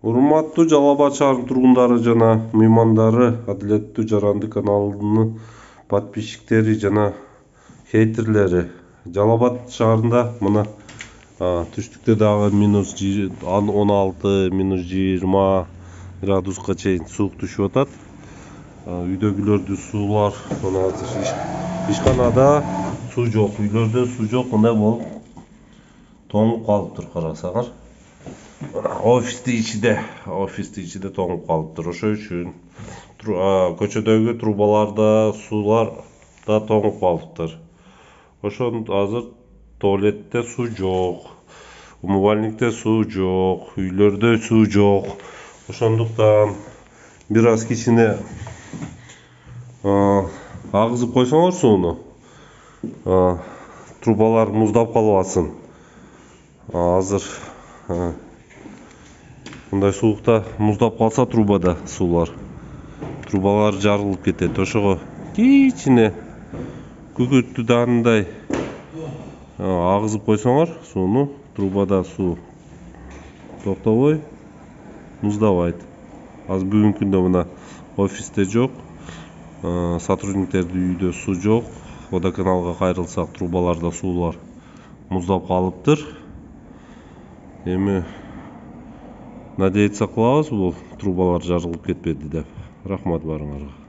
Урматтуу Жалал Абад шаарынын тургундары жана меймандары, Адилеттүү Жаранды каналынын подписчиктери жана хейтерлери. Жалал Абад шаарында мына түштүктө дагы минус 16, минус 20 градуска чейин суук түшүп атат. Үйдөгүлөрдү суулар мына азыр ишканада суу жок, үйлөрдө суу жок, мындай болуп тоңуп калыптыр, карасаңар. Офисти ичиде тоңуп калыптыр. Ошол үчүн көчөдөгү трубаларда суулар да тоңуп калыптыр. Ошон азыр туалетте суу жок, умывальникте суу жок, үйлөрдө суу жок. Ошондуктан бир аз кичине агызып койсоңор сууну, трубалар муздап калбасын. Азыр мындай суукта муздап калса трубалар жарылып кетет. Ошого кичине күкүрттү даанындай агызып койсоңор сууну, трубада суу токтобой муздабайт. Азыр бүгүнкү күндө мына офисте жок, сотрудниктердин үйдө суу жок. Водоканалга кайрылсак, трубаларда суулар муздап калыптыр. Эми надеяться кылабыз бул трубалар жарылып кетпеди деп. Рахмат баарыңарга.